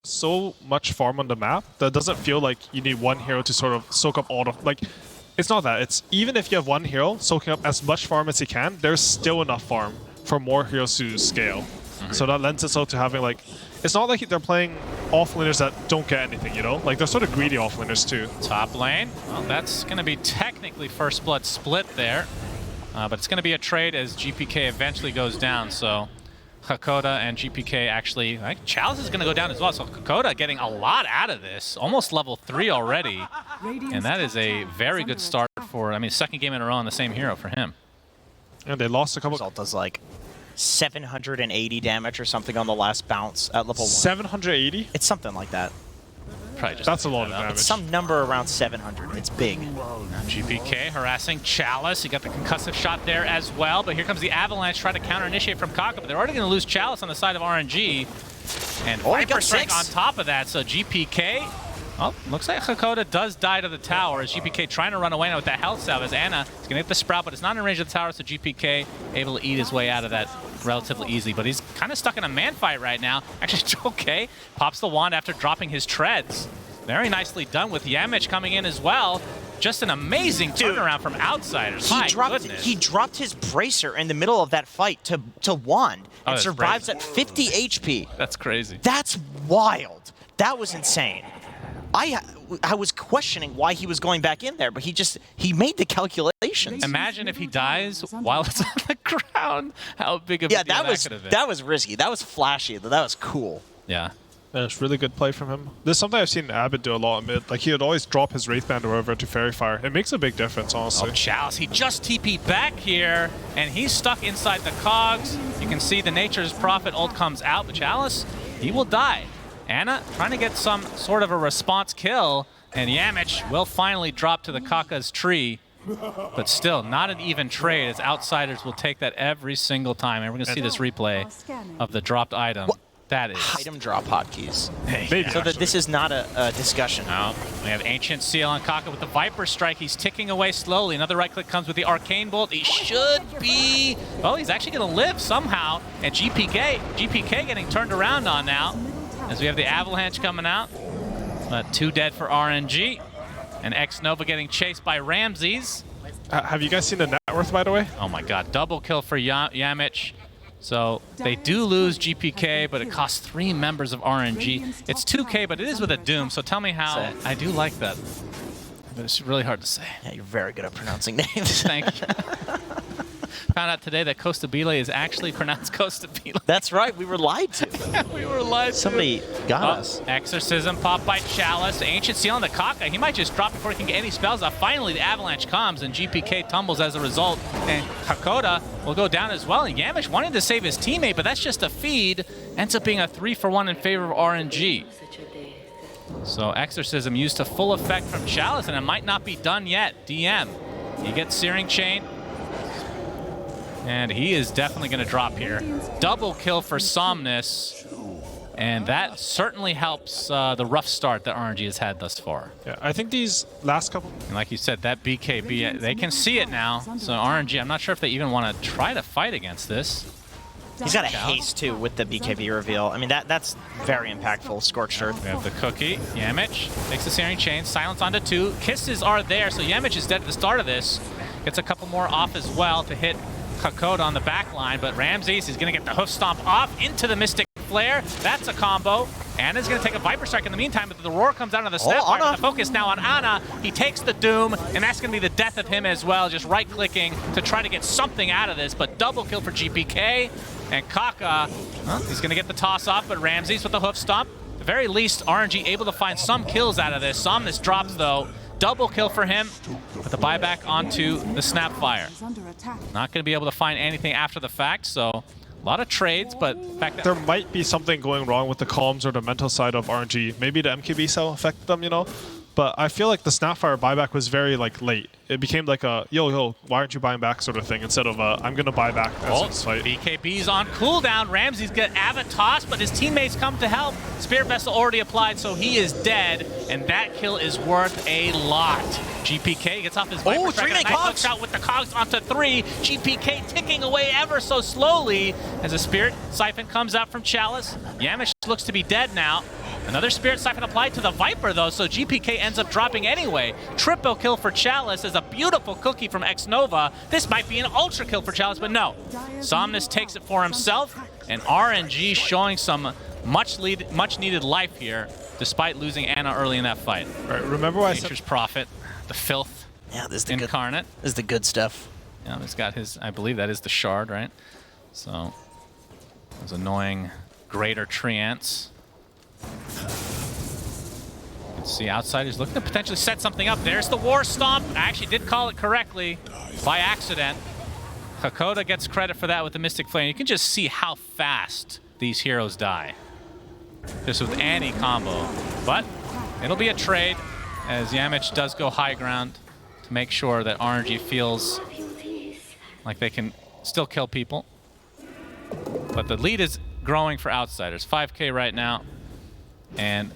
so much farm on the map that it doesn't feel like you need one hero to sort of soak up all the, like, it's not that. It's even if you have one hero soaking up as much farm as he can, there's still enough farm for more heroes to scale. So that lends itself to having, like, it's not like they're playing offlaners that don't get anything, you know? Like, they're sort of greedy offlaners too. Top lane, well, that's going to be technically first blood split there. But it's going to be a trade as GPK eventually goes down, so Hakoda and GPK actually, I think Chalice is going to go down as well, so Hakoda getting a lot out of this, almost level 3 already, and that is a very good start for, I mean, second game in a row on the same hero for him. And they lost a couple. Result does like 780 damage or something on the last bounce at level 1. 780? It's something like that. Probably just That's a lot of damage. It's some number around 700. It's big. GPK harassing Chalice. He got the concussive shot there as well, but here comes the Avalanche trying to counter-initiate from Kaka, but they're already going to lose Chalice on the side of RNG. And Viper Strike on top of that, so GPK, oh, looks like Hakoda does die to the tower as GPK trying to run away now with that health salve as Ana is going to get the Sprout, but it's not in range of the tower, so GPK able to eat his way out of that relatively easily, but he's kind of stuck in a man fight right now. Actually, okay, pops the wand after dropping his treads. Very nicely done with Yamich coming in as well. Just an amazing turnaround from outsiders. He dropped his bracer in the middle of that fight to wand and survives at 50 HP. That's crazy. That's wild. That was insane. I was questioning why he was going back in there, but he made the calculations. Imagine if he dies while it's on the ground. How big of a deal that could have been. That was risky. That was flashy. That was cool. Yeah. That's really good play from him. This is something I've seen Abbott do a lot in mid. Like, he would always drop his Wraithband or whatever to Fairy Fire. It makes a big difference, honestly. Oh, Chalice, he just TP'd back here, and he's stuck inside the cogs. You can see the Nature's Prophet ult comes out, but Chalice, he will die. Ana trying to get some sort of a response kill, and Yamich will finally drop to the Kaka's tree. But still, not an even trade, as outsiders will take that every single time. And we're going to see this replay of the dropped item. That is item drop hotkeys. Maybe, so that this is not a discussion. No, we have Ancient Seal on Kaka with the Viper Strike. He's ticking away slowly. Another right click comes with the Arcane Bolt. He should be, well, he's actually going to live somehow. And GPK getting turned around on now, as we have the Avalanche coming out. But 2 dead for RNG. And X-Nova getting chased by Ramses. Have you guys seen the net worth, by the way? Oh my god, double kill for Yamich. So they do lose GPK, but it costs 3 members of RNG. It's 2K, but it is with a Doom, so tell me how. I do like that. But it's really hard to say. Yeah, you're very good at pronouncing names. Thank you. Found out today that Costa Bile is actually pronounced Costa Bile. That's right, we were lied to. We were lied to. Somebody got us. Exorcism popped by Chalice. Ancient Seal on the Kaka. He might just drop before he can get any spells off. Finally, the Avalanche comes, and GPK tumbles as a result. And Hakoda will go down as well. And Yamich wanted to save his teammate, but that's just a feed. Ends up being a 3-for-1 in favor of RNG. So Exorcism used to full effect from Chalice, and it might not be done yet. DM. He gets Searing Chain. And he is definitely going to drop here. Double kill for Somnus. And that certainly helps the rough start that RNG has had thus far. Yeah, I think these last couple... And like you said, that BKB, they can see it now. So RNG, I'm not sure if they even want to try to fight against this. He's got a haste, too, with the BKB reveal. I mean, that's very impactful. Scorched Earth. We have the Cookie. Yamich takes the Searing Chain. Silence onto 2. Kisses are there, so Yamich is dead at the start of this. Gets a couple more off as well to hit Hakoda on the back line, but Ramses is going to get the Hoof Stomp off into the Mystic Flare. That's a combo. Ana's going to take a Viper Strike in the meantime, but the Roar comes out of the Snapfire. The focus now on Ana. He takes the Doom, and that's going to be the death of him as well, just right-clicking to try to get something out of this, but double kill for GPK. And Kaka, he's going to get the toss off, but Ramses with the Hoof Stomp. At the very least, RNG able to find some kills out of this. Somnus drops, though. Double kill for him, with the buyback onto the Snapfire. Not going to be able to find anything after the fact, so a lot of trades, but the fact that there might be something going wrong with the comms or the mental side of RNG. Maybe the MKB cell affected them, you know? But I feel like the Snapfire buyback was very, like, late. It became like a, yo, why aren't you buying back sort of thing, instead of I'm going to buy back as this fight. BKB's on cooldown. Ramses got Avatos, but his teammates come to help. Spirit Vessel already applied, so he is dead, and that kill is worth a lot. GPK gets off his Viper Strike, and a nice hook shot with the cogs onto 3. GPK ticking away ever so slowly as a Spirit Siphon comes out from Chalice. Yamish looks to be dead now. Another Spirit Siphon applied to the Viper, though, so GPK ends up dropping anyway. Triple kill for Chalice is a beautiful cookie from X-Nova. This might be an ultra kill for Chalice, but no. Somnus takes it for himself, and RNG showing some much needed life here, despite losing Ana early in that fight. Right, remember what I Nature's Prophet, the filth Yeah, this is the incarnate. Good, this is the good stuff. Yeah, he's got his, I believe that is the shard, right? So, those annoying greater treants. You can see Outsiders looking to potentially set something up. There's the War Stomp. I actually did call it correctly by accident. Hakoda gets credit for that with the Mystic Flame. You can just see how fast these heroes die. Just with any combo. But it'll be a trade as Yamich does go high ground to make sure that RNG feels like they can still kill people. But the lead is growing for Outsiders. 5K right now. And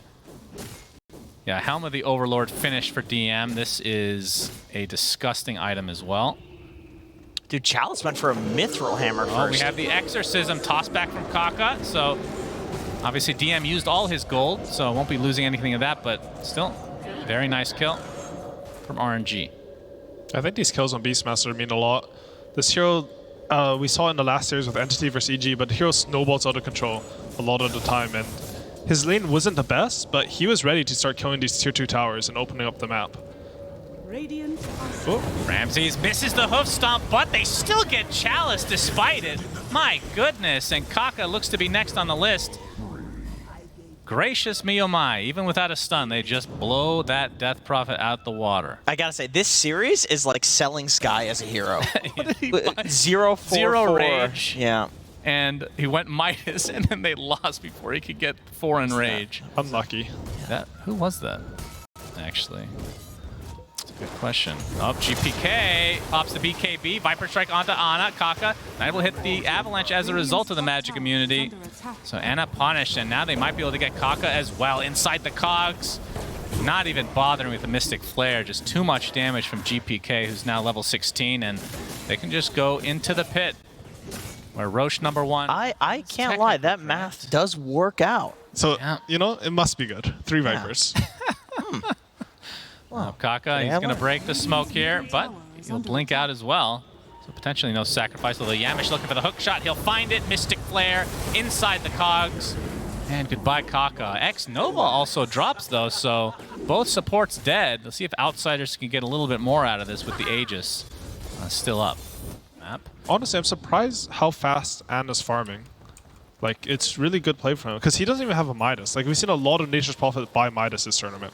yeah, Helm of the Overlord finished for DM. This is a disgusting item as well. Dude, Chalice went for a Mithril Hammer first. Oh, we have the Exorcism tossed back from Kaka. So obviously DM used all his gold, so won't be losing anything of that, but still, very nice kill from RNG. I think these kills on Beastmaster mean a lot. This hero, we saw in the last series with Entity versus EG, but the hero snowballs out of control a lot of the time, and his lane wasn't the best, but he was ready to start killing these tier 2 towers and opening up the map. Oh. Ramses misses the hoof stomp, but they still get Chalice despite it. My goodness, and Kaka looks to be next on the list. Gracious me, oh my, even without a stun, they just blow that Death Prophet out the water. I gotta say, this series is like selling Sky as a hero. Zero 0-4-4. rage. Yeah. And he went Midas, and then they lost before he could get 4 in rage. Unlucky. Who was that, actually? That's a good question. Oh, GPK pops the BKB. Viper Strike onto Ana. Kaka not able to hit the Avalanche as a result of the magic immunity. So Ana punished, and now they might be able to get Kaka as well inside the cogs. Not even bothering with the Mystic Flare. Just too much damage from GPK, who's now level 16, and they can just go into the pit. Where Roche number 1. I can't lie, that math does work out. So, Yeah. you know, it must be good. 3 Vipers. Well, Kaka, he's going to break the smoke here, but he'll blink out as well. So potentially no sacrifice. Although Yamish looking for the hook shot. He'll find it. Mystic Flare inside the cogs. And goodbye, Kaka. X-Nova also drops, though, so both supports dead. Let's see if Outsiders can get a little bit more out of this with the Aegis still up. Map. Honestly, I'm surprised how fast Ana's farming. Like, it's really good play from him, because he doesn't even have a Midas. Like, we've seen a lot of Nature's Prophet buy Midas this tournament.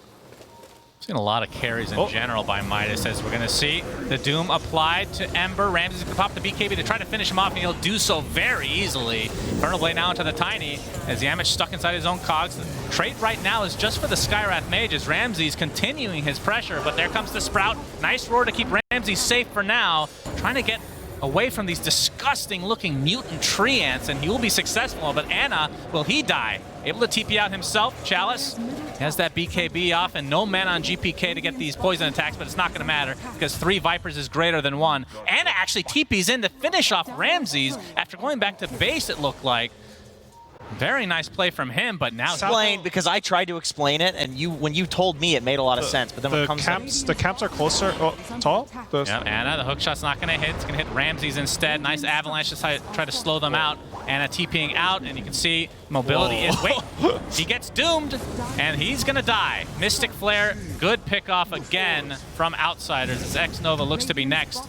Seen a lot of carries in general by Midas, as we're going to see. The Doom applied to Ember. Ramses can pop the BKB to try to finish him off, and he'll do so very easily. Infernal Blade now into the Tiny, as Yamich stuck inside his own cogs. The trait right now is just for the Skywrath Mage, as Ramses continuing his pressure, but there comes the Sprout. Nice roar to keep Ramses safe for now. Trying to get away from these disgusting-looking mutant tree ants, and he will be successful, but Ana, will he die? Able to TP out himself. Chalice has that BKB off, and no mana on GPK to get these poison attacks, but it's not going to matter, because 3 Vipers is greater than 1. Ana actually TPs in to finish off Ramses after going back to base, it looked like. Very nice play from him, but now Explain, because I tried to explain it, and when you told me, it made a lot of sense. But then when it comes the camps are closer. Tall. yeah, Ana, the hookshot's not going to hit. It's going to hit Ramses instead. Nice avalanche to try to slow them out. Ana TPing out, and you can see mobility is... Wait, he gets doomed, and he's going to die. Mystic Flare, good pickoff again from Outsiders, as X-Nova looks to be next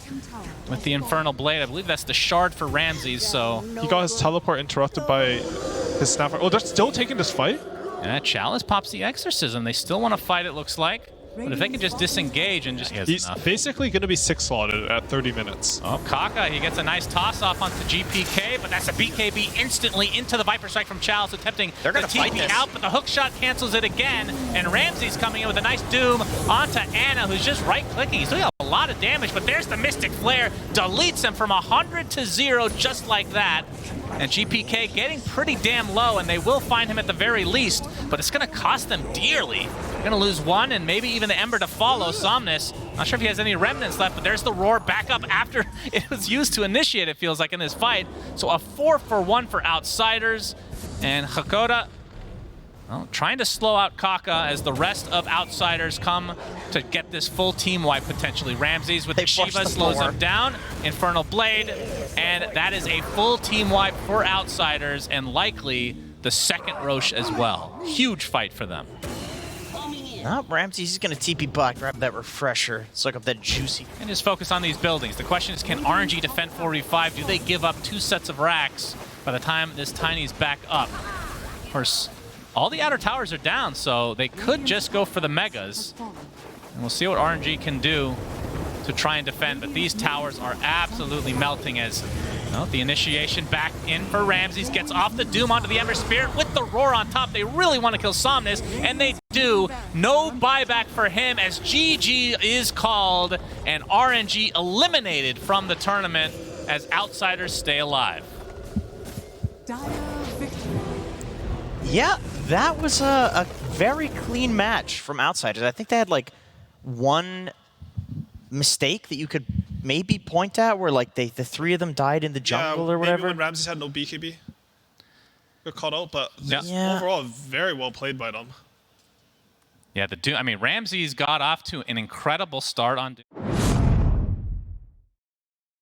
with the Infernal Blade. I believe that's the shard for Ramses, so... He got his teleport interrupted by his snapper. Oh, they're still taking this fight? Yeah, Chalice pops the Exorcism. They still want to fight, it looks like. But if they can just disengage and just... He's basically going to be 6-slotted at 30 minutes. Oh, Kaka, he gets a nice toss-off onto GPK, but that's a BKB instantly into the Viper Strike from Chalice, attempting to TP out, but the hook shot cancels it again, and Ramses coming in with a nice Doom onto Ana, who's just right-clicking. He's doing a lot of damage, but there's the Mystic Flare, deletes him from 100 to 0 just like that. And GPK getting pretty damn low, and they will find him at the very least, but it's going to cost them dearly. They're going to lose 1 and maybe even the Ember to follow. Somnus, not sure if he has any remnants left, but there's the roar back up after it was used to initiate, it feels like, in this fight. So a 4-for-1 for Outsiders, and Hakoda Well, trying to slow out Kaka as the rest of Outsiders come to get this full team wipe potentially. Ramses with the Shiva slows him down. Infernal Blade, and that is a full team wipe for Outsiders and likely the second Roche as well. Huge fight for them. No, Ramses is going to TP back, grab that refresher, soak up that juicy. And just focus on these buildings. The question is, can RNG defend 4v5? Do they give up 2 sets of racks by the time this Tiny's back up? Of course, all the outer towers are down, so they could just go for the megas. And we'll see what RNG can do to try and defend, but these towers are absolutely melting as the initiation back in for Ramses, gets off the Doom onto the Ember Spirit with the Roar on top. They really want to kill Somnus, and they do. No buyback for him as GG is called, and RNG eliminated from the tournament as Outsiders stay alive. Yeah, that was a very clean match from Outsiders. I think they had like one mistake that you could maybe point at where like the 3 of them died in the jungle or whatever. Maybe when Ramses had no BKB. Got caught out, but Yeah. overall very well played by them. Yeah, I mean, Ramses got off to an incredible start on